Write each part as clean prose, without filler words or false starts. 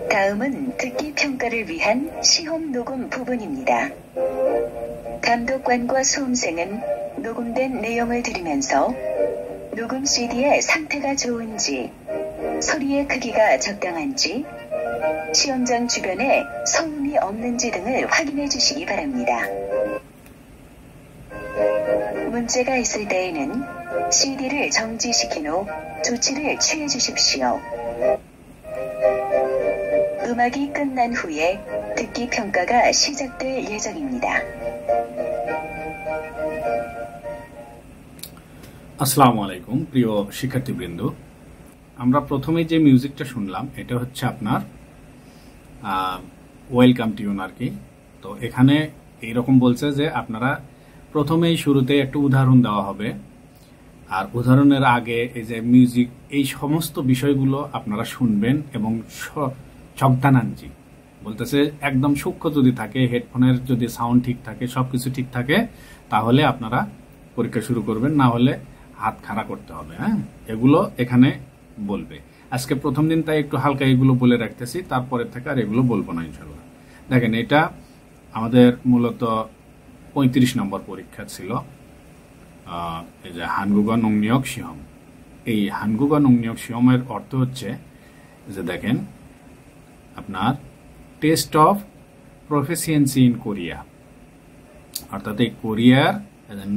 다음은 듣기 평가를 위한 시험 녹음 부분입니다. 감독관과 수험생은 녹음된 내용을 들으면서 녹음 CD의 상태가 좋은지, 소리의 크기가 적당한지, 시험장 주변에 소음이 없는지 등을 확인해 주시기 바랍니다. 문제가 있을 때에는 CD를 정지시킨 후 조치를 취해 주십시오. 음악이 끝난 후에 듣기 평가가 시작될 예정입니다. আসসালামু আলাইকুম প্রিয় শিক্ষার্থীবৃন্দ, আমরা প্রথমে যে মিউজিকটা শুনলাম এটা হচ্ছে আপনার ওয়েলকাম টিউন আর কি। তো এখানে এইরকম বলছে যে আপনারা প্রথমেই শুরুতে একটা উদাহরণ দেওয়া হবে, আর উদাহরণের আগে এই যে মিউজিক, এই সমস্ত বিষয়গুলো আপনারা শুনবেন এবং ছকদানাঞ্জি বলতেছে একদম সূক্ষ্ম যদি থাকে, হেডফোনের যদি সাউন্ড ঠিক থাকে, সবকিছু ঠিক থাকে, তাহলে আপনারা পরীক্ষা শুরু করবেন, না হলে হাত খাড়া করতে হবে। হ্যাঁ, এগুলো এখানে বলবে। আজকে প্রথম দিন তাই একটু হালকা এগুলো বলে রাখতেছি, তারপরে থেকে আর এগুলো বলবো না ইনশাল্লাহ। দেখেন, এটা আমাদের মূলত 35 নম্বর পরীক্ষা ছিল। এই যে হানগুগা নংনিয়ক সিহম, এই হানগুগা নংনিয়ক সিহমের অর্থ হচ্ছে যে দেখেন আপনার test of proficiency in Korea, অর্থাৎ এই কোরিয়ার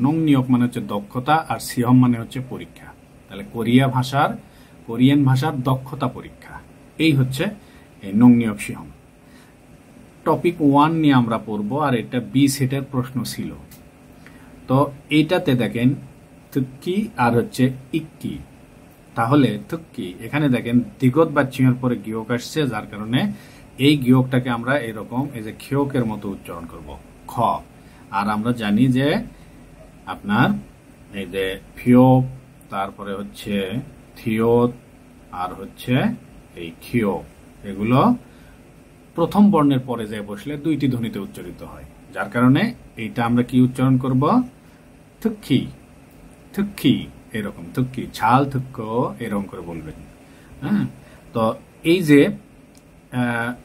নংনিয়ক মানে হচ্ছে দক্ষতা, আর সিহম মানে হচ্ছে পরীক্ষা। তাহলে কোরিয়ান ভাষার দক্ষতা পরীক্ষা, এই হচ্ছে এই নংনিয়ক সিহম। টপিক 1 নিয়ে আমরা পড়বো, আর এটা বি সেটের প্রশ্ন ছিল। তো এইটাতে দেখেন থুক্কি আর হচ্ছে ইক্কি। তাহলে থুক্কি, এখানে দেখেন দিগত বা চিঙের পরে গিয়ক আসছে, যার কারণে এই গিয়কটাকে আমরা এরকম এই যে খিয়কের মতো উচ্চারণ করব, খ। আর আমরা জানি যে আপনার এই যে ফিয়োক, তারপরে হচ্ছে থিয়ত, আর হচ্ছে এই খিয়, এগুলো প্রথম বর্ণের পরে যে বসলে দুইটি ধ্বনিতে উচ্চারিত হয়, যার কারণে এইটা আমরা কি উচ্চারণ করব, থুক্কি থুক্কি, এরকম থুক্কি, ছাল থুক্ক, এরকম করে বলবেন। হ্যাঁ, তো এই যে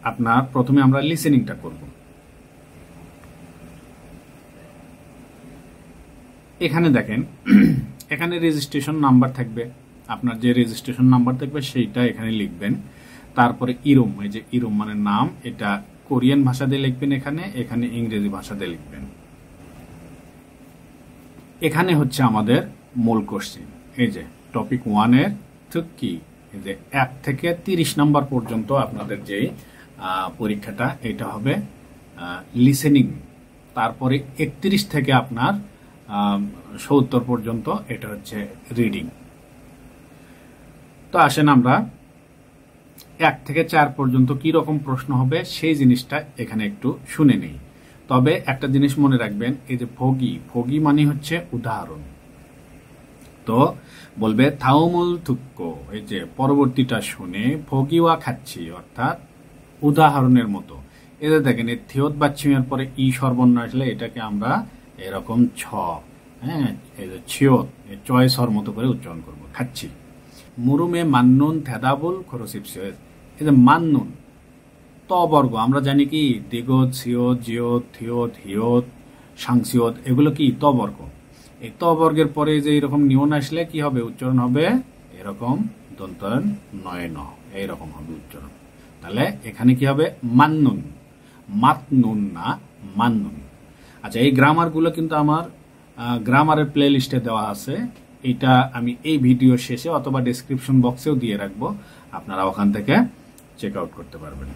আপনার প্রথমে আমরা লিসেনিংটা করব। এখানে দেখেন, এখানে রেজিস্ট্রেশন নাম্বার থাকবে, আপনার যে রেজিস্ট্রেশন নাম্বার থাকবে সেইটা এখানে লিখবেন। তারপরে ইরুম, এই যে ইরুম মানে নাম, এটা কোরিয়ান ভাষা দিয়ে লিখবেন, এখানে ইংরেজি ভাষা দিয়ে লিখবেন। এখানে হচ্ছে আমাদের মূল কোশ্চেন, এই যে টপিক 1 এর থুক্কি, এই যে 1 থেকে 30 নাম্বার পর্যন্ত আপনাদের যে পরীক্ষাটা, এটা হবে লিসেনিং। তারপরে 31 থেকে আপনার 70 পর্যন্ত এটা হচ্ছে রিডিং। তো আসেন আমরা 1 থেকে 4 পর্যন্ত কি রকম প্রশ্ন হবে সেই জিনিসটা এখানে একটু শুনে নেই। তবে একটা জিনিস মনে রাখবেন, এই যে ফগি মানে হচ্ছে উদাহরণ। তো বলবে থাউমুল থুক্কো, এই যে পরবর্তীটা শুনে ফগিওয়া খাচ্ছি, অর্থাৎ উদাহরণের মতো। এতে দেখেন এই থিয়ত বা ছিমের পরে ই স্বরবর্ণ আসলে এটাকে আমরা এরকম ছ, হ্যাঁ, এই যে ছিয়ত, চয় স্বর মতো করে উচ্চারণ করব, খাচ্ছি। মুরুমে মান্নুন থেদাবুল খরসিপসিয়ত, এই যে মান্নুন ত বর্গ, আমরা জানি কি দিগত, সিয়ত, জিয়ত, থিয়ত, হিয়ত, সাংসিয়ত, এগুলো কি ত বর্গ। এই ত বর্গের পরে যে এরকম নিয়ন আসলে কি হবে, উচ্চারণ হবে এরকম দন্তন নয় ন, এইরকম হবে উচ্চারণ। তাহলে এখানে কি হবে, মান্নুন, মাতনুন না মান্নুন। আচ্ছা, এই গ্রামার গুলো কিন্তু আমার গ্রামারের প্লে লিস্টে দেওয়া আছে, এটা আমি এই ভিডিও শেষে অথবা ডেসক্রিপশন বক্সেও দিয়ে রাখবো, আপনারা ওখান থেকে চেক আউট করতে পারবেন।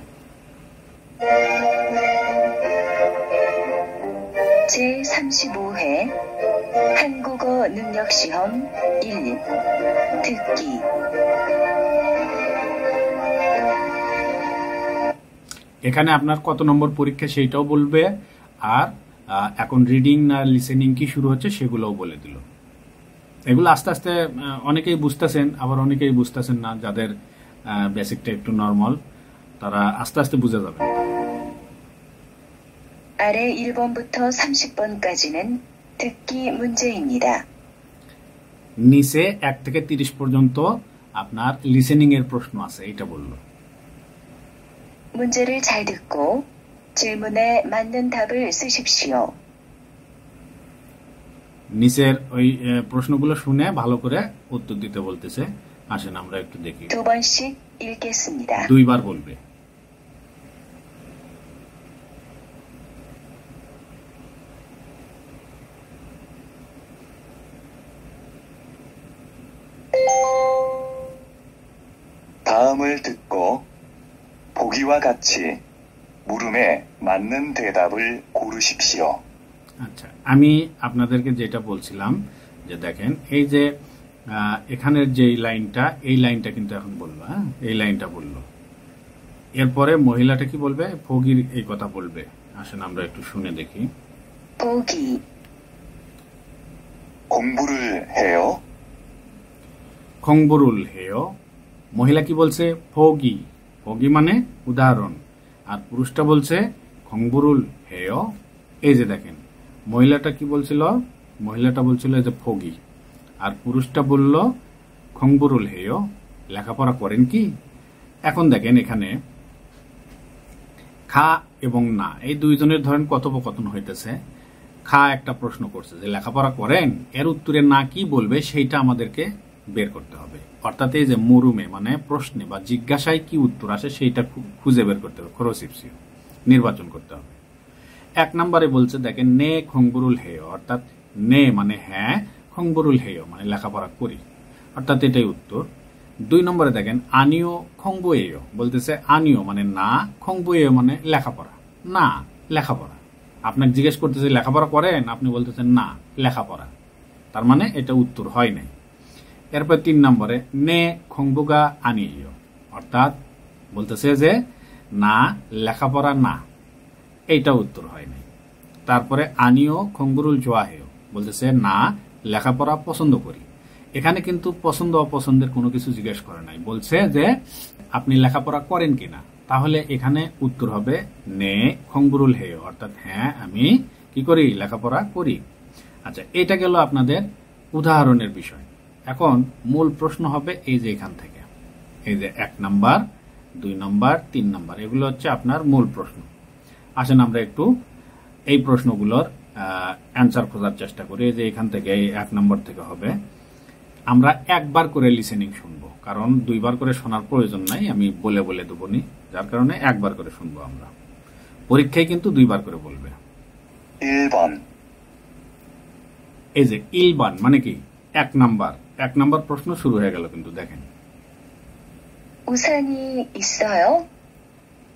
제35회 한국어 능력 시험 1 듣기। এখানে আপনার কত নম্বর পরীক্ষা সেইটাও বলবে, আর এখন রিডিং না লিসেনিং কি শুরু হচ্ছে সেগুলোও বলে দিল। এগুলো আস্তে আস্তে অনেকেই বুঝতেছেন, আবার অনেকেই বুঝতেছেন না। যাদের বেসিকটা একটু নর্মাল, তারা আস্তে আস্তে বুঝে যাবে। 아래 1번부터 30번까지는 듣기 문제입니다. নিচে 1 থেকে 30 পর্যন্ত আপনার লিসেনিং এর প্রশ্ন আছে, এটা বলল। 문제를 잘 듣고 질문에 맞는 답을 쓰십시오. নিচের ওই প্রশ্নগুলো শুনে ভালো করে উত্তর দিতে বলতেছে। আসেন আমরা একটু দেখি। 2번씩 읽겠습니다. দুইবার বলবে। 다음을 듣고 보기와 같이 물음에 맞는 대답을 고르십시오. আচ্ছা, আমি আপনাদেরকে যেটা বলছিলাম যে দেখেন এই যে এখানের যে এই লাইনটা কিন্তু এখন বললো। হ্যাঁ, এই লাইনটা বললো। এরপরে মহিলাটা কি বলবে? ভগির এই কথা বলবে। আসেন আমরা একটু শুনে দেখি। 보기, 공부를 해요. খংবরুল হেয়। মহিলা কি বলছে? ভগি। ভগি মানে উদাহরণ। আর পুরুষটা বলছে খংবরুল হেয়। এই যে দেখেন মহিলাটা কি বলছিল? মহিলাটা বলছিল যে ফগি, আর পুরুষটা বলল খংবরুল হেয়। লেখাপড়া করেন কি? এখন দেখেন এখানে খা এবং না, এই দুইজনের ধরেন কথোপকথন হইতেছে। খা একটা প্রশ্ন করছে যে লেখাপড়া করেন, এর উত্তরে না কি বলবে সেইটা আমাদেরকে বের করতে হবে। অর্থাৎ এই যে মরুমে মানে প্রশ্নে বা জিজ্ঞাসায় কি উত্তর আসে সেইটা খুঁজে বের করতে হবে, খরচিপসি নির্বাচন করতে হবে। 1 নম্বরে বলছে দেখেন নে খংবরুল হেয়, অর্থাৎ নে মানে হ্যাঁ, খংবরুল হেয় মানে লেখাপড়া করি, অর্থাৎ এটাই উত্তর। 2 নম্বরে দেখেন আনিও খংবুয়েয়, বলতেছে আনিও মানে না, খংবুয়েয় মানে লেখাপড়া, না লেখাপড়া। আপনাকে জিজ্ঞেস করতেছে লেখাপড়া করেন, আপনি বলতেছেন না লেখাপড়া, তার মানে এটা উত্তর হয় নাই। এরপর 3 নম্বরে নে খংবুগা আনিও, অর্থাৎ বলতেছে যে না লেখাপড়া না, এইটা উত্তর হয় নাই। তারপরে আনিও খংবুরুল জোয়াহেও, বলতেছে না লেখাপড়া পছন্দ করি। এখানে কিন্তু পছন্দ অপছন্দের কোনো কিছু জিজ্ঞেস করে নাই, বলছে যে আপনি লেখাপড়া করেন কিনা। তাহলে এখানে উত্তর হবে নে খংবুরুল হেয়, অর্থাৎ হ্যাঁ আমি কি করি? লেখাপড়া করি। আচ্ছা, এটা গেল আপনাদের উদাহরণের বিষয়। এখন মূল প্রশ্ন হবে এই যে এখান থেকে, এই যে 1 নাম্বার 2 নাম্বার 3 নাম্বার, এগুলো হচ্ছে আপনার মূল প্রশ্ন। আসেন আমরা একটু এই প্রশ্নগুলোর অ্যান্সার খোঁজার চেষ্টা করি। এই যে এখান থেকে এই 1 নম্বর থেকে হবে। আমরা একবার করে লিসেনিং শুনবো, কারণ 2 বার করে শোনার প্রয়োজন নাই, আমি বলে বলে দেবো নি, যার কারণে একবার করে শুনবো আমরা। পরীক্ষায় কিন্তু 2 বার করে বলবে। 1번, এই যে ইলবান মানে কি? 1 নাম্বার প্রশ্ন শুরু হয়ে গেল কিন্তু দেখেন। 우산이 있어요?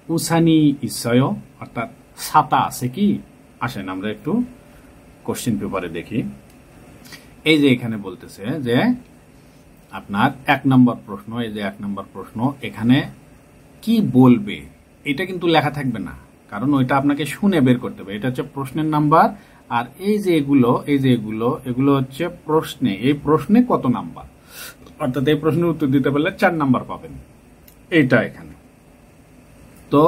উসানি ইসয়, অর্থাৎ ছাতা আছে কি? আসেন আমরা একটু কোশ্চেন পেপারে দেখি। এই যে এখানে বলতেছে যে আপনার 1 নম্বর প্রশ্ন, এই যে 1 নম্বর প্রশ্ন, এখানে কি বলবে এটা কিন্তু লেখা থাকবে না, কারণ ওইটা আপনাকে শুনে বের করতে হবে। এটা হচ্ছে প্রশ্নের নাম্বার, আর এই যে এগুলো হচ্ছে প্রশ্নে, এই প্রশ্নে কত নাম্বার, অর্থাৎ এই প্রশ্নের উত্তর দিতে পারলে 4 নাম্বার পাবেন, এইটা এখানে। তো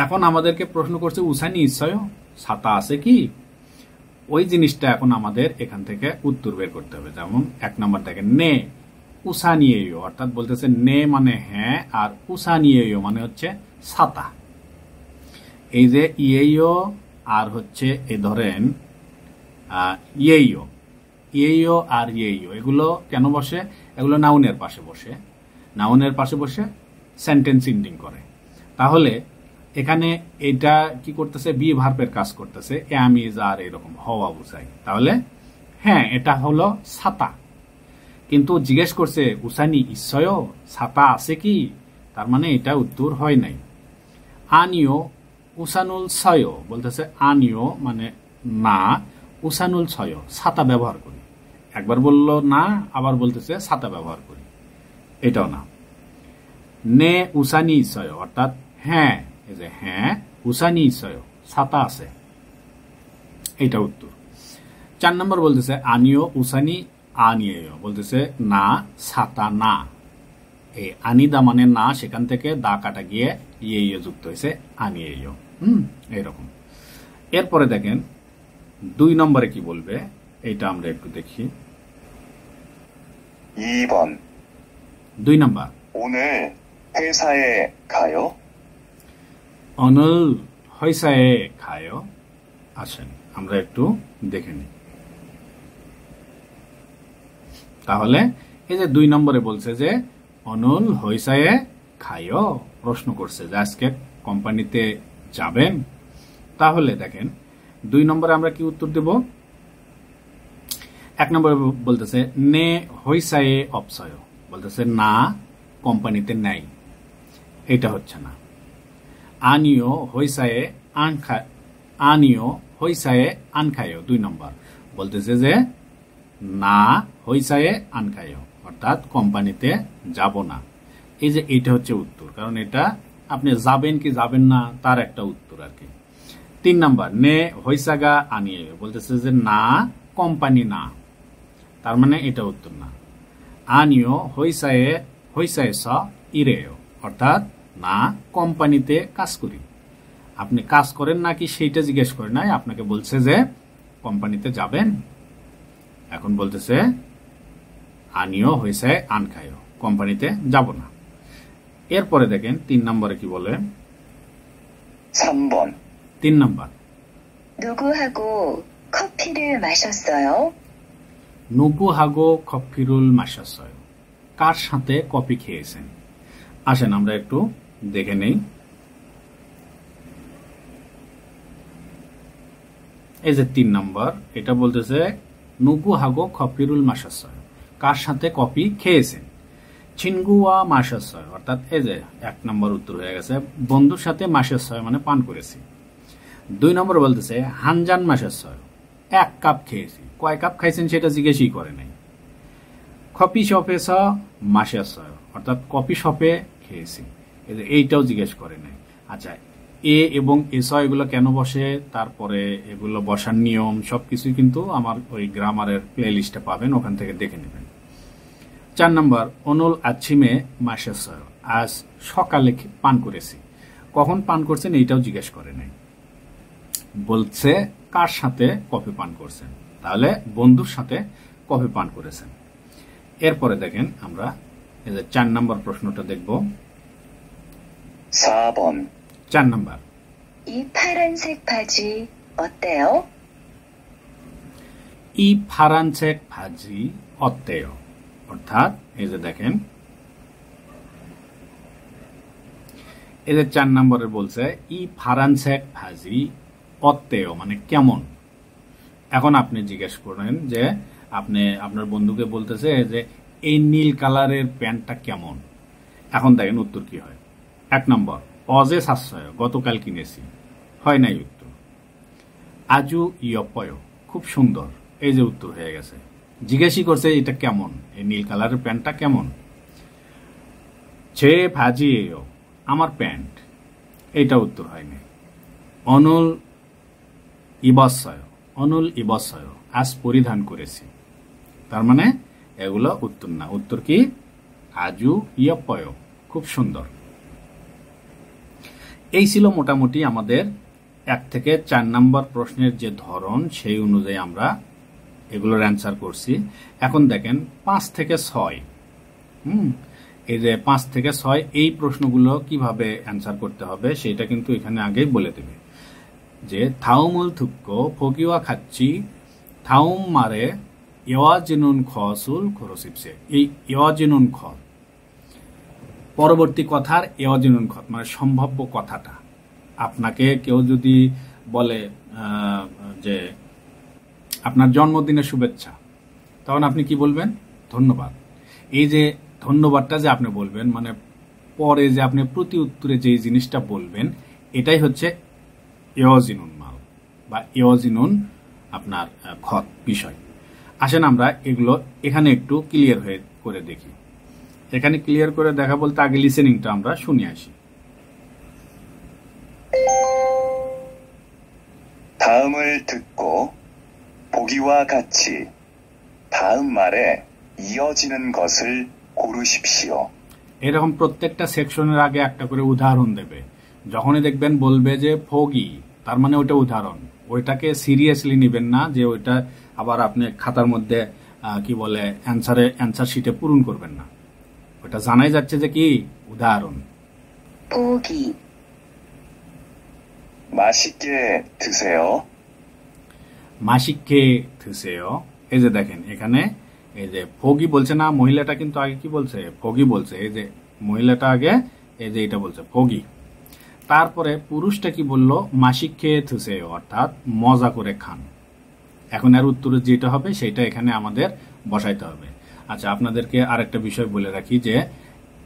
এখন আমাদেরকে প্রশ্ন করছে উসানি ইসয়, ছাতা আছে কি? ওই জিনিসটা এখন আমাদের এখান থেকে উত্তর বের করতে হবে। যেমন 1 নম্বর দেখেন নে উসানিয়েয়, অর্থাৎ বলতেছে নে মানে হ্যাঁ, আর উসানিয়েয় মানে হচ্ছে ছাতা। এই যে ইয়েয় আর হচ্ছে এই ধরেন ইয়েয় আর ইয়েয়, এগুলো কেন বসে? এগুলো নাউনের পাশে বসে, নাউনের পাশে বসে সেন্টেন্স ইন্ডিং করে। তাহলে এখানে এটা কি করতেছে? বি ভার্বের কাজ করতেছে, এম ইজ আর এরকম হওয়া বোঝায়। তাহলে হ্যাঁ এটা হলো ছাতা, কিন্তু জিজ্ঞেস করছে উসানি ইসয়, ছাতা আছে কি? তার মানে এটা উত্তর হয় নাই। আনিও উসানুল ছয়, বলতেছে আনিও মানে না, উসানুল ছয় ছাতা ব্যবহার করি। একবার বললো না, আবার বলতেছে ছাতা ব্যবহার করি, এটাও না। নে উসানি ইসয়, অর্থাৎ হ্যাঁ, এই যে হ্যাঁ উসানি ইসয় ছাতা আছে, এটা উত্তর। 4 নম্বর বলতেছে আনিও উসানি আনিয়েয়, বলতেছে না ছাতা না, এই আনিদা মানে না, সেখান থেকে দা কাটা গিয়ে ইয়ে যুক্ত হয়েছে আনিয়েয়, এরকম। এরপরে দেখেন 2 নম্বরে কি বলবে এটা আমরা একটু দেখি। 2번. 2 নম্বর, 오늘 회사에 가요? 오늘 회사에 가요? আসেন আমরা একটু দেখে নিই। তাহলে এই যে 2 নম্বরে বলছে যে অনল হইসায়ে খায়ো, প্রশ্ন করছে যে আজকে কোম্পানিতে যাবেন। তাহলে দেখেন 2 নম্বরে আমরা কি উত্তর দেব। 1 নম্বরে বলতেছে নে হইসায়ে অপসয়, বলতেছে না কোম্পানিতে নাই, এটা হচ্ছে না। আনিও হইসায়ে আনখায়ো 2 নম্বর বলতেছে যে না হইসায়ে আনখায়ো, অর্থাৎ কোম্পানিতে যাব না। এই যে এটা হচ্ছে উত্তর, কারণ এটা আপনি যাবেন কি যাবেন না তার একটা উত্তর আর কি। 3 নম্বর নে হইসাগা আনিয়ে বলতেছে যে না কোম্পানি না, তার মানে এটা উত্তর না। আনিও হইসায়ে স ইরেও, অর্থাৎ না কোম্পানিতে কাজ করি। আপনি কাজ করেন নাকি সেইটা জিজ্ঞেস করেন নাই, আপনাকে বলছে যে কোম্পানিতে যাবেন। এখন বলতেছে আনিও হইসায়ে আনখায়ো, কোম্পানিতে যাব না। এরপরে দেখেন 3 নম্বরে কি বলে। 3번. 3 নম্বর 누구하고 커피를 마셨어요? নুকুহাগো কফিরুল মাসাসয়, কার সাথে কফি খেয়েছেন। আসেন আমরা একটু দেখে নেই। এই যে 3 নম্বর এটা বলতেছে নুকুহাগো কফিরুল মাসাসয়, কার সাথে কফি খেয়েছেন। ছিনগুয়া মাসাসয়, অর্থাৎ এই যে 1 নম্বর উত্তর হয়ে গেছে, বন্ধুর সাথে মাসাসয় মানে পান করেছি। 2 নম্বর বলতেছে হানজান মাসাসয়, 1 কাপ খেয়েছি, কয় কাপ খাইছেন সেটা জিজ্ঞেসই করে নাই। কফি শপে স মাসাসয়, অর্থাৎ কফি শপে খেয়েছি, এইটাও জিজ্ঞেস করে নাই। আচ্ছা এ এবং এস এগুলো কেন বসে, তারপরে এগুলো বসার নিয়ম সবকিছুই কিন্তু আমার ওই গ্রামারের প্লে লিস্টে পাবেন, ওখান থেকে দেখে নেবেন। 4 নম্বর অনুল আছিমে মাসাসয়, আজ সকালে পান করেছি, কখন পান করছেন এইটাও জিজ্ঞেস করে নাই, বলছে কার সাথে কফি পান করছেন, তাহলে বন্ধুর সাথে কফি পান করেছেন। এরপরে দেখেন আমরা এই যে 4 নম্বর প্রশ্নটা দেখব। 4번. 4 নম্বর 이 파란색 바지 어때요? 이 파란색 바지 어때요? অর্থাৎ এই যে দেখেন এই যে 4 নম্বরে বলছে ই ফারানসেক ভাজি অত্তেও মানে কেমন। এখন আপনি জিজ্ঞেস করেন যে আপনি আপনার বন্ধুকে বলতেছে যে এই নীল কালারের প্যান্টটা কেমন। এখন দেখেন উত্তর কি হয়। 1 নম্বর অজে সাশ্রয়, গতকাল কিনেছি, হয় নাই উত্তর। আজু ইয়পয়, খুব সুন্দর, এই যে উত্তর হয়ে গেছে। জিজ্ঞেসই করছে এটা কেমন, এই নীল কালারের প্যান্টটা কেমন। ছে ভাজি এও, আমার প্যান্ট, এইটা উত্তর হয়নি। অনুল ইবসয়, আজ পরিধান করেছি, তার মানে এগুলো উত্তর না। উত্তর কি আজু ইয়পয়, খুব সুন্দর। এই ছিল মোটামুটি আমাদের 1 থেকে 4 নম্বর প্রশ্নের যে ধরন, সেই অনুযায়ী আমরা এগুলোর অ্যান্সার করছি। এখন দেখেন 5 থেকে 6, এই যে 5 থেকে 6 এই প্রশ্নগুলো কিভাবে অ্যান্সার করতে হবে সেটা কিন্তু এখানে আগেই বলে দেবে। যে থাউমুল থুক্কো ফকিওয়া খাচ্ছি থাউম মারে ইওয়াজিনুন খসুল খরসিপসে, এই ইওয়াজিনুন খ পরবর্তী কথার ইওয়াজিনুন খ মানে সম্ভাব্য কথাটা। আপনাকে কেউ যদি বলে যে আপনার জন্মদিনের শুভেচ্ছা, তখন আপনি কি বলবেন? ধন্যবাদ। এই যে ধন্যবাদটা যে আপনি বলবেন, মানে পরে যে আপনি প্রতি উত্তরে যে জিনিসটা বলবেন, এটাই হচ্ছে ইওয়াজিনুন মাল বা ইওয়াজিনুন আপনার খত বিষয়। আসেন আমরা এগুলো এখানে একটু ক্লিয়ার হয়ে করে দেখি। এখানে ক্লিয়ার করে দেখা বলতে আগে লিসেনিংটা আমরা শুনে আসি। 다음을 듣고 보기와 같이 다음 말에 이어지는 것을 고르십시오. এরকম প্রত্যেকটা সেকশনের আগে একটা করে উদাহরণ দেবে। যখনই দেখবেন বলবে যে ফগি, তার মানে ওটা উদাহরণ। ওইটাকে সিরিয়াসলি নেবেন না যে ওইটা আবার আপনি খাতার মধ্যে কি বলে অ্যান্সার শিটে পূরণ করবেন না। ওটা জানাই যাচ্ছে যে কি উদাহরণ। 보기, 맛있게 드세요. মাসিককে থুসেও, এই যে দেখেন এখানে এই যে ফগি বলছে না, মহিলাটা কিন্তু আগে কি বলছে, ফগি বলছে। এই যে মহিলাটা আগে এই যে এটা বলছে ফগি, তারপরে পুরুষটা কি বলল, মাসিককে থুসেও, অর্থাৎ মজা করে খান। এখন এর উত্তরে যেটা হবে সেটা এখানে আমাদের বসাইতে হবে। আচ্ছা, আপনাদেরকে আরেকটা বিষয় বলে রাখি যে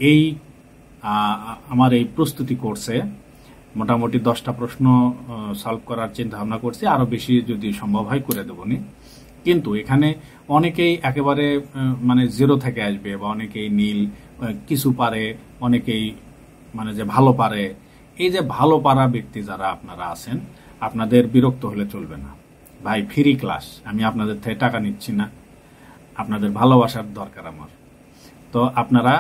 এই আমার এই প্রস্তুতি কোর্সে মোটামুটি 10টা প্রশ্ন সলভ করার চিন্তা ভাবনা করছি, আরো বেশি যদি সম্ভব হয় করে দেবনি। কিন্তু এখানে অনেকেই একেবারে মানে জিরো থেকে আসবে, বা অনেকেই নীল কিছু পারে, অনেকেই মানে যে ভালো পারে। এই যে ভালো পারা ব্যক্তি যারা আপনারা আছেন, আপনাদের বিরক্ত হলে চলবে না। ভাই ফ্রি ক্লাস, আমি আপনাদের থেকে টাকা নিচ্ছি না, আপনাদের ভালোবাসার দরকার আমার। তো আপনারা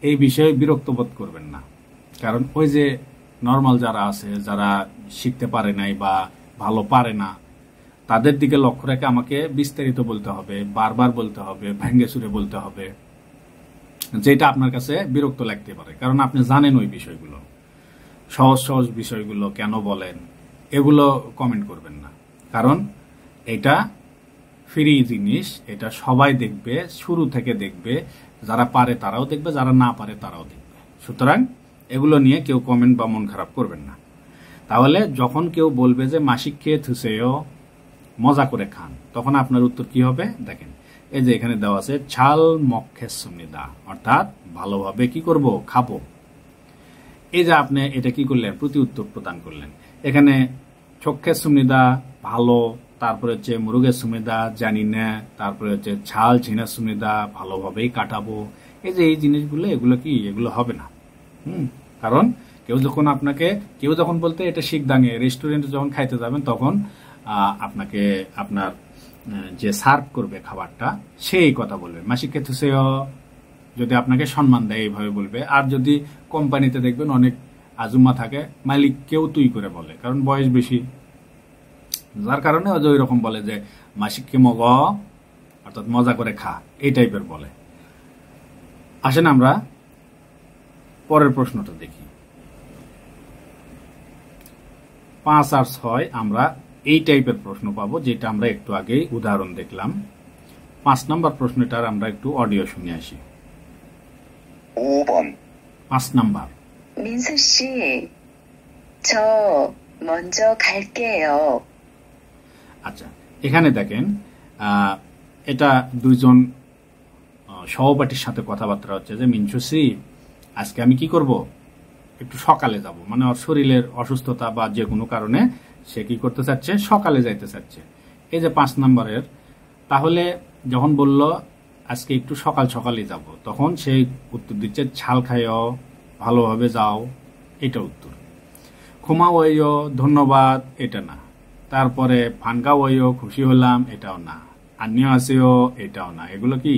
এই বিষয়ে বিরক্ত বোধ করবেন না, কারণ ওই যে নর্মাল যারা আছে, যারা শিখতে পারে নাই বা ভালো পারে না, তাদের দিকে লক্ষ্য রেখে আমাকে বিস্তারিত বলতে হবে, বারবার বলতে হবে, ভেঙ্গে চুরে বলতে হবে, যেটা আপনার কাছে বিরক্ত লাগতে পারে। কারণ আপনি জানেন ওই বিষয়গুলো, সহজ সহজ বিষয়গুলো কেন বলেন, এগুলো কমেন্ট করবেন না। কারণ এটা ফ্রি জিনিস, এটা সবাই দেখবে, শুরু থেকে দেখবে, যারা পারে তারাও দেখবে, যারা না পারে তারাও দেখবে। সুতরাং এগুলো নিয়ে কেউ কমেন্ট বা মন খারাপ করবেন না। তাহলে যখন কেউ বলবে যে মাসিককে থুসেও, মজা করে খান, তখন আপনার উত্তর কি হবে দেখেন। এই যে এখানে দেওয়া আছে ছাল মক্ষেসুনিদা, অর্থাৎ ভালোভাবে কি করব, খাবো। এই যে আপনি এটা কি করলেন, প্রতি উত্তর প্রদান করলেন। এখানে চক্ষের সুমিদা ভালো, তারপরে হচ্ছে মুরুগের সুমিদা জানি না, তারপরে হচ্ছে ছাল ঝিনার সুমিদা ভালোভাবেই কাটাবো। এই যে এই জিনিসগুলো, এগুলো কি, এগুলো হবে না। কারণ কেউ যখন বলতে এটা শিখদাঙে, রেস্টুরেন্টে যখন খাইতে যাবেন, তখন আপনাকে আপনার যে সার্ভ করবে খাবারটা, সেই কথা বলবে। মাসিককে থুসেও, যদি আপনাকে সম্মান দেয় এইভাবে বলবে। আর যদি কোম্পানিতে দেখবেন অনেক আজুম্মা থাকে, মালিককেও তুই করে বলে, কারণ বয়স বেশি, যার কারণে ওই রকম বলে যে মাসিককে মগ, অর্থাৎ মজা করে খা, এই টাইপের বলে। আসেন আমরা পরের প্রশ্নটা দেখি। 5 আর 6 আমরা এই টাইপের প্রশ্ন পাবো, যেটা আমরা একটু আগেই উদাহরণ দেখলাম। 5 নম্বর প্রশ্নটার আমরা একটু অডিও শুনে আসি। 5번. 5 নাম্বার। 민수 씨, 저 먼저 갈게요. আচ্ছা, এখানে দেখেন এটা দুইজন সহপাঠীর সাথে কথাবার্তা হচ্ছে যে মিনসুসি, আজকে আমি কি করব, একটু সকালে যাব। মানে ওর শরীরের অসুস্থতা বা যে কোনো কারণে সে কি করতে চাচ্ছে, সকালে যাইতে চাচ্ছে। এই যে 5 নম্বরের, তাহলে যখন বলল আজকে একটু সকালে যাব, তখন সেই উত্তর দিচ্ছে ছাল খাইও, ভালোভাবে যাও, এটা উত্তর। খুমাওয়াইও, ধন্যবাদ, এটা না। তারপরে ফানকাওয়াইও, খুশি হলাম, এটাও না। আন্নিও আসেও, এটাও না। এগুলো কি,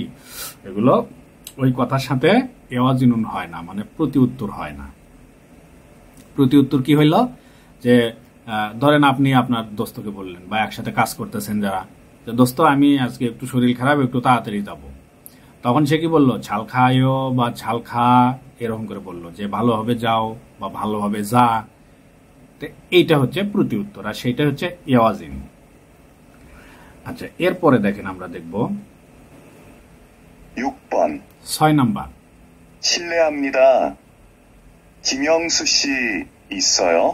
এগুলো ওই কথার সাথে এওয়াজিনুন হয় না, মানে প্রতি উত্তর হয় না। প্রতি উত্তর কি হইল, যে ধরেন আপনি আপনার দোস্তকে বললেন, বা একসাথে কাজ করতেছেন যারা, যে দোস্ত আমি আজকে একটু শরীর খারাপ, একটু তাড়াতাড়ি যাব। তখন সে কি বললো, ছাল খায়ও বা ছাল খা, এরকম করে বললো, যে ভালোভাবে যাও বা ভালোভাবে যা। এইটা হচ্ছে প্রতি উত্তর, আর সেইটা হচ্ছে এওয়াজিন। আচ্ছা, এরপরে দেখেন আমরা দেখব 6번. 6 নাম্বার। 실례합니다. 김영수 씨 있어요?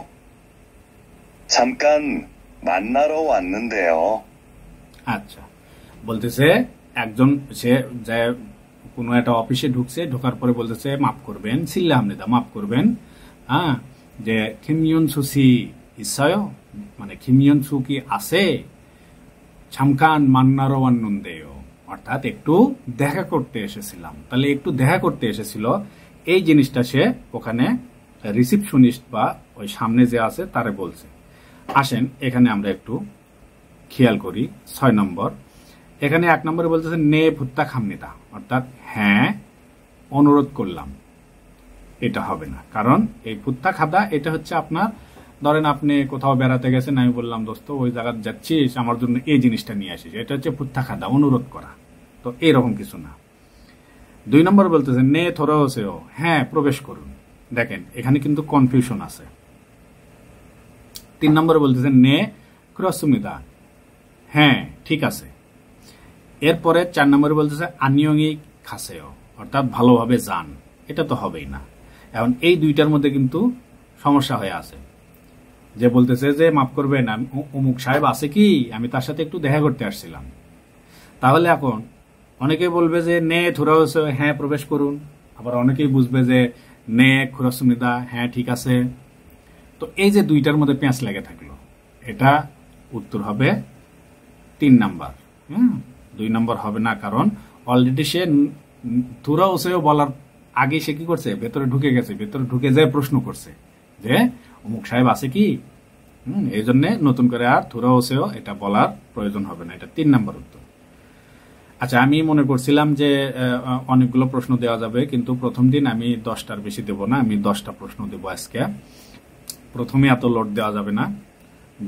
잠깐 만나러 왔는데요. আচ্ছা, বলতেছে একজন, সে যে কোনো একটা অফিসে ঢুকছে, ঢোকার পরে বলতেছে মাফ করবেন, সিল্লাহামনিদা, মাফ করবেন, হ্যাঁ, যে খিমিয়নসু সি ইসায়, মানে খিমিয়নসু কি আছে, ছামকান মান্নারো আন্নন্দেয়, অর্থাৎ একটু দেখা করতে এসেছিলাম। তাহলে একটু দেখা করতে এসেছিল, এই জিনিসটা সে ওখানে রিসিপশনিস্ট বা ওই সামনে যে আছে তারে বলছে। আসেন এখানে আমরা একটু খেয়াল করি 6 নম্বর। এখানে 1 নম্বরে বলতেছে নে ভুত্তা খামনিদা, অর্থাৎ হ্যাঁ অনুরোধ করলাম, এটা হবে না। কারণ এই ভুত্তা খাদা, এটা হচ্ছে আপনার ধরেন আপনি কোথাও বেড়াতে গেছেন, আমি বললাম দোস্ত ওই জায়গা যাচ্ছিস, আমার জন্য এই জিনিসটা নিয়ে আসিস, এটা হচ্ছে পুত্তাখাদা, অনুরোধ করা। তো এরকম কিছু না। 2 নম্বর বলতেছে নে থোরা হসেও, হ্যাঁ প্রবেশ করুন। দেখেন এখানে কিন্তু কনফিউশন আছে। 3 নম্বরে বলতেছে নে ক্রসুমিদা, হ্যাঁ ঠিক আছে। এরপরে 4 নম্বরে বলতেছে আনিয়ঙ্গি খাসেও, অর্থাৎ ভালোভাবে যান। এটা তো হবেই না। এখন এই দুইটার মধ্যে কিন্তু সমস্যা হয়ে আছে। যে বলতেছে যে মাফ করবেন, অমুক সাহেব আছে কি, আমি তার সাথে একটু দেখা করতে আসছিলাম। তাহলে এখন অনেকে বলবে যে নে থোরা হসেও, হ্যাঁ প্রবেশ করুন। আবার অনেকেই বুঝবে যে নে খুরাসুমিদা, হ্যাঁ ঠিক আছে। তো এই যে দুইটার মধ্যে পেঁচ লেগে থাকলো, এটা উত্তর হবে 3 নাম্বার। 2 নম্বর হবে না, কারণ অলরেডি সে থোরা হসেও বলার আগে সে কি করছে, ভেতরে ঢুকে গেছে, ভেতরে ঢুকে যায় প্রশ্ন করছে যে অমুক সাহেব আছে কি। এই জন্য নতুন করে আর থোরা হসেও এটা বলার প্রয়োজন হবে না। এটা 3 নাম্বার উত্তর। আচ্ছা, আমি মনে করছিলাম যে অনেকগুলো প্রশ্ন দেওয়া যাবে, কিন্তু প্রথম দিন আমি 10টার বেশি দেব না, আমি 10টা প্রশ্ন দেব আজকে। প্রথমে এত লোড দেওয়া যাবে না,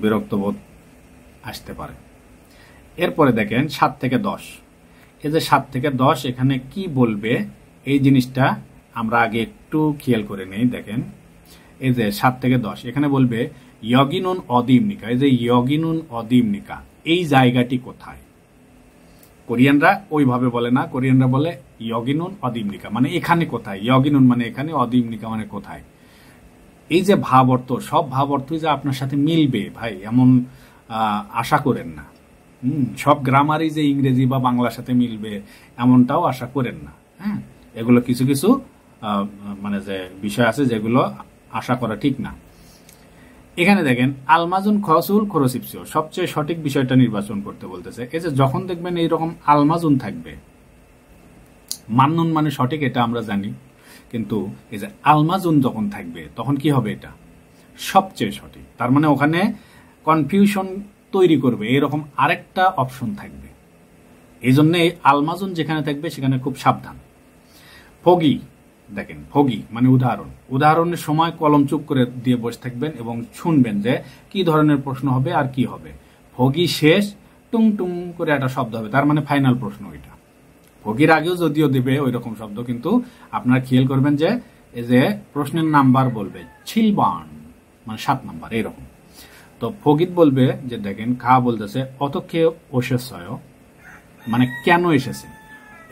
বিরক্ত বোধ আসতে পারে। এরপরে দেখেন 7 থেকে 10, এই যে 7 থেকে 10 এখানে কি বলবে এই জিনিসটা আমরা আগে একটু খেয়াল করে নেই। দেখেন এই যে 7 থেকে 10 এখানে বলবে ইয়গিনুন অদিমনিকা। এই যে ইয়গিনুন অদিমনিকা, এই জায়গাটি কোথায়? কোরিয়ানরা ওইভাবে বলে না, কোরিয়ানরা বলে ইয়গিনুন অদিমনিকা, মানে এখানে কোথায়। ইয়গিনুন মানে এখানে, অদিমনিকা মানে কোথায়। এই যে ভাব অর্থ, সব ভাব অর্থই যে আপনার সাথে মিলবে ভাই এমন আশা করেন না। সব গ্রামারই যে ইংরেজি বা বাংলার সাথে মিলবে এমনটাও আশা করেন না। হ্যাঁ, এগুলো কিছু কিছু মানে যে বিষয় আছে যেগুলো আশা করা ঠিক না। এখানে দেখেন আলমাজুন খসুল খরসিপসিও, সবচেয়ে সঠিক বিষয়টা নির্বাচন করতে বলতেছে। এই যে যখন দেখবেন এইরকম আলমাজুন থাকবে, মান্নুন মানে সঠিক, এটা আমরা জানি, কিন্তু এই যে আলমাজুন যখন থাকবে তখন কি হবে, এটা সবচেয়ে সঠিক। তার মানে ওখানে কনফিউশন তৈরি করবে এরকম আরেকটা অপশন থাকবে। এই জন্য আলমাজুন যেখানে থাকবে সেখানে খুব সাবধান। ফগি, দেখেন ফগি মানে উদাহরণ, উদাহরণের সময় কলম চুপ করে দিয়ে বসে থাকবেন এবং শুনবেন যে কি ধরনের প্রশ্ন হবে আর কি হবে। ফগি শেষ টুং টুং করে একটা শব্দ হবে, তার মানে ফাইনাল প্রশ্ন এটা। ফগির আগেও যদিও দেবে ওই রকম শব্দ, কিন্তু আপনারা খেয়াল করবেন যে এই যে প্রশ্নের নাম্বার বলবে ছিলবান মানে 7 নাম্বার এরকম। তো ফগিত বলবে যে দেখেন খা বলতেছে অতক্ষে ওশেষয়, মানে কেন এসেছে।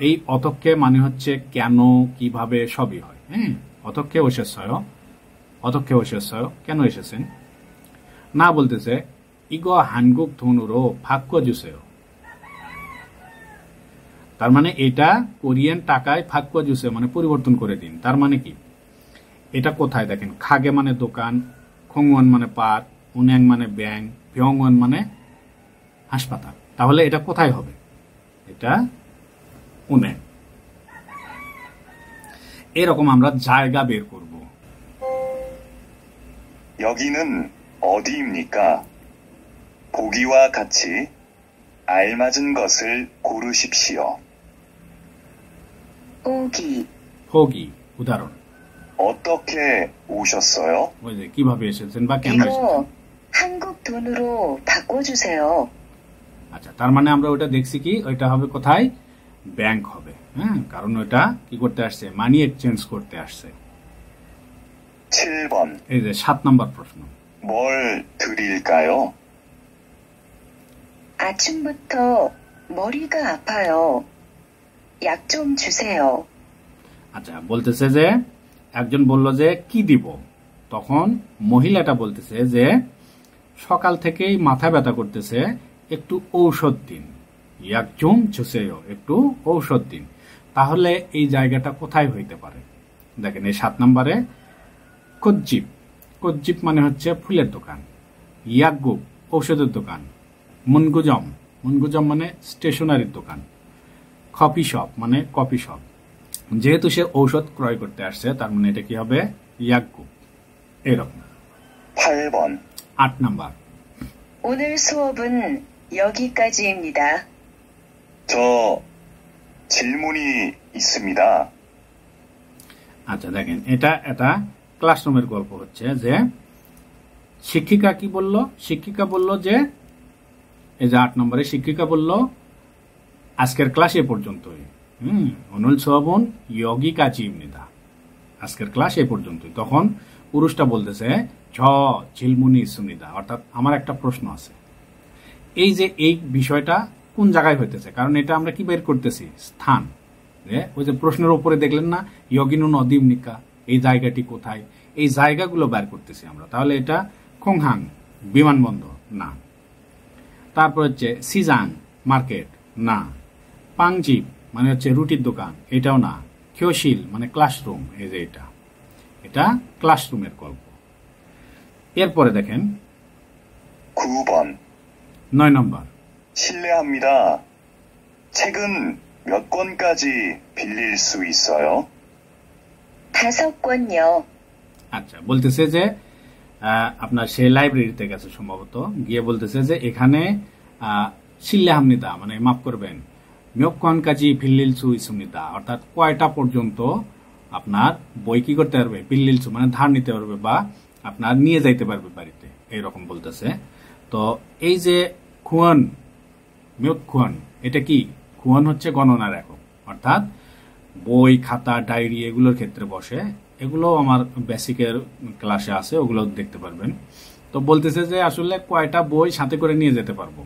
এই অতক্ষে মানে হচ্ছে কেন, কিভাবে, সবই হয়। হ্যাঁ, অতক্ষে ওশেষয়, অতক্ষে ওশেষয় কেন এসেছেন। না বলতেছে ইগো হানগুক ধনুরো ফাক্য জুসেও, তার মানে এটা কোরিয়ান টাকায় ফাক্য জুসে মানে পরিবর্তন করে দিন। তার মানে কি, এটা কোথায় দেখেন, খাগে মানে দোকান, খংওয়ান মানে পাট, উন্যাং মানে ব্যাং, পিয়ংওয়ান মানে হাসপাতাল। তাহলে এটা কোথায় হবে, এটা উন্যাং। এরকম আমরা জায়গা বের করব। 여기는 어디입니까? 보기와 같이 알맞은 것을 고르십시오. 오기, ফগি উদাহরণ, 어떻게 오셨어요? ওই যে কিভাবে এসেছেন বা কেন এসেছেন। 이거 한국 돈으로 바꿔주세요. আচ্ছা, তার মানে আমরা ওটা দেখছি কি, ওইটা হবে কোথায়, ব্যাংক হবে। হ্যাঁ, কারণ ওটা কি করতে আসছে, মানি এক্সচেঞ্জ করতে আসছে। 7번. এই যে 7 নম্বর প্রশ্ন, 뭘 드릴까요? 아침부터 머리가 아파요. 약 좀 주세요. আচ্ছা বলতেছে যে একজন বলল যে কি দিব, তখন মহিলাটা বলতেছে যে সকাল থেকেই মাথা ব্যথা করতেছে, একটু ঔষধ দিন। ইয়াকজুম চুসেও, একটু ঔষধ দিন। তাহলে এই জায়গাটা কোথায় হইতে পারে, দেখেন এই 7 নম্বরে কজ্জিপ, কজ্জিপ মানে হচ্ছে ফুলের দোকান, ইয়াকগুপ ঔষধের দোকান, মুনগুজম, মুনগুজম মানে স্টেশনারির দোকান, কফি শপ মানে কফি শপ। যেহেতু সে ঔষধ ক্রয় করতে আসছে তার মানে এটা কি হবে, ইয়াকগুপ। এরকম। 8번. 8 নাম্বার, 오늘 수업은 여기까지입니다. 저 질문이 있습니다. আচ্ছা দেখেন এটা ক্লাসরুমের গল্প হচ্ছে যে শিক্ষিকা কি বলল? শিক্ষিকা বলল যে এই যে 8 নম্বরে শিক্ষিকা বলল আজকের ক্লাস এ পর্যন্তই। 오늘 수업은 여기까지입니다। আজকের ক্লাস এ পর্যন্তই। তখন পুরুষটা বলতেছে 저 질문이 있습니다। অর্থাৎ আমার একটা প্রশ্ন আছে। এই যে এই বিষয়টা কোন জায়গায় হইতেছে, কারণ এটা আমরা কি বের করতেছি? স্থান। ওই যে প্রশ্নের উপরে দেখলেন না 여기는 어디입니까, এই জায়গাটি কোথায়, এই জায়গাগুলো বের করতেছি আমরা। তাহলে এটা খোংহাং বিমানবন্দর না। তারপর হচ্ছে সিজাং মার্কেট না। পাংজিপ মানে হচ্ছে রুটির দোকান, এটাও না। খিওশিল মানে ক্লাসরুম, এই যে এটা ক্লাসরুমের গল্প। এরপরে দেখেন 9번 9 নম্বর 실례합니다. 책은 몇 권까지 빌릴 수 있어요? 5권요. আচ্ছা, বলতেছে যে আপনার সে লাইব্রেরিতে গেছে সম্ভবত, গিয়ে বলতেছে যে এখানে 실례합니다 মানে মাফ করবেন, 몇 권까지 빌릴 수 있습니다 অর্থাৎ কয়টা পর্যন্ত আপনার বই কি করতে পারবে? 빌릴 수 মানে ধার নিতে পারবে বা আপনার নিয়ে যাইতে পারবে বাড়িতে, এইরকম বলতেছে। তো এই যে খুয়ন 몇 권 এটা কি? খুয়ন হচ্ছে গণনার একক, অর্থাৎ বই খাতা ডায়েরি এগুলোর ক্ষেত্রে বসে। এগুলো আমার বেসিকের ক্লাসে আছে, ওগুলো দেখতে পারবেন। তো বলতেছে যে আসলে কয়টা বই সাথে করে নিয়ে যেতে পারবো।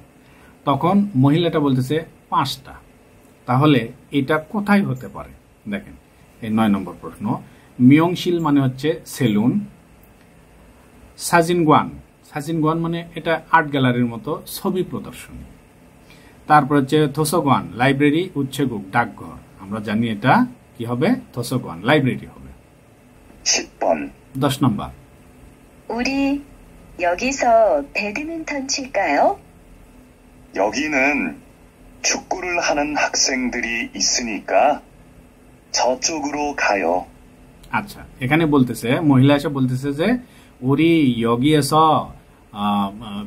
তখন মহিলাটা বলতেছে 5টা। তাহলে এটা কোথায় হতে পারে? দেখেন এই 9 নম্বর প্রশ্ন। মিয়ংশিল মানে হচ্ছে সেলুন। সাজিনগোয়ান মানে এটা আর্ট গ্যালারির মতো ছবি প্রদর্শনী। তারপর হচ্ছে থোসোগোয়ান লাইব্রেরি, উচ্ছেগুক ডাকঘর। আমরা জানি এটা কি হবে? থোসোগোয়ান লাইব্রেরি হবে। 10번 10 নম্বর 우리 여기서 배드민턴 칠까요? 여기는 축구를 하는 학생들이 있으니까 저쪽으로 가요. আচ্ছা, এখানে বলতেছে মহিলা এসে বলতেছে যে 우리 여기에서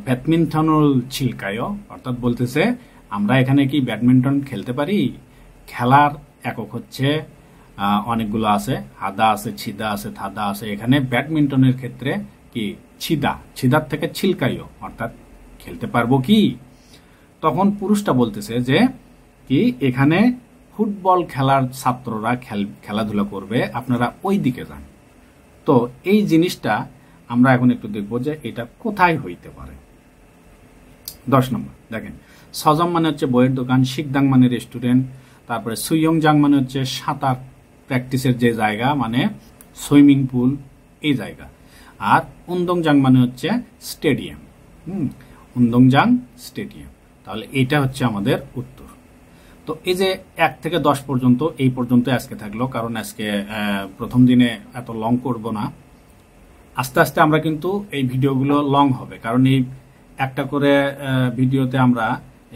ব্যাডমিন্টন 칠까요? অর্থাৎ বলতেছে আমরা এখানে কি ব্যাডমিন্টন খেলতে পারি? খেলার একক হচ্ছে অনেকগুলো আছে, হাদা আছে, ছিদা আছে, থাদা আছে। এখানে ব্যাডমিন্টনের ক্ষেত্রে কি ছিদার থেকে ছিলকাইও অর্থাৎ খেলতে পারবো কি? তখন পুরুষটা বলতেছে যে কি এখানে ফুটবল খেলার ছাত্ররা খেলাধুলা করবে, আপনারা ওই দিকে যান। তো এই জিনিসটা আমরা এখন একটু দেখব যে এটা কোথায় হইতে পারে। 10 নম্বর দেখেন সজম মানে হচ্ছে বইয়ের দোকান, শিকদাং মানে রেস্টুরেন্ট, তারপরে সুইয়ংজাং মানে হচ্ছে সাঁতার প্র্যাকটিসের যে জায়গা মানে সুইমিং পুল এই জায়গা, আর উন্দংজাং মানে হচ্ছে স্টেডিয়াম। উন্দংজাং স্টেডিয়াম। তাহলে এটা হচ্ছে আমাদের উত্তর। তো এই যে 1 থেকে 10 পর্যন্ত এই পর্যন্ত আজকে থাকলো, কারণ আজকে প্রথম দিনে এত লং করব না। আস্তে আস্তে আমরা কিন্তু এই ভিডিওগুলো লং হবে, কারণ এই একটা করে ভিডিওতে আমরা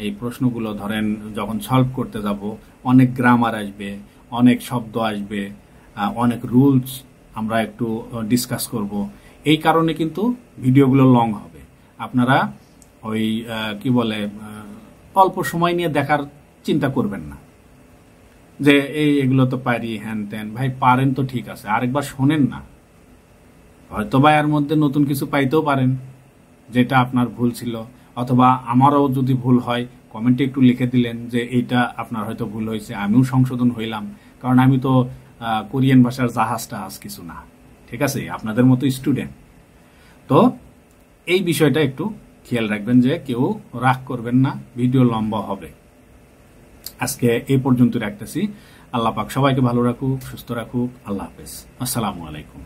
এই প্রশ্নগুলো ধরেন যখন সলভ করতে যাব অনেক গ্রামার আসবে, অনেক শব্দ আসবে, অনেক রুলস আমরা একটু ডিসকাস করব। এই কারণে কিন্তু ভিডিওগুলো লং হবে। আপনারা ওই কি বলে অল্প সময় নিয়ে দেখার চিন্তা করবেন না যে এগুলো তো পারি হ্যান ত্যান। ভাই পারেন তো ঠিক আছে, আরেকবার শোনেন না, হয়তো বা এর মধ্যে নতুন কিছু পাইতেও পারেন যেটা আপনার ভুল ছিল, অথবা আমারও যদি ভুল হয় কমেন্টে একটু লিখে দিলেন যে এইটা আপনার হয়তো ভুল হয়েছে, আমিও সংশোধন হইলাম। কারণ আমি তো কোরিয়ান ভাষার জাহাজ কিছু না, ঠিক আছে, আপনাদের মতো স্টুডেন্ট। তো এই বিষয়টা একটু খেয়াল রাখবেন যে কেউ রাগ করবেন না, ভিডিও লম্বা হবে। আজকে এই পর্যন্ত রাখতেছি। আল্লাহ পাক সবাইকে ভালো রাখুক, সুস্থ রাখুক। আল্লাহ হাফেজ, আসসালামু আলাইকুম।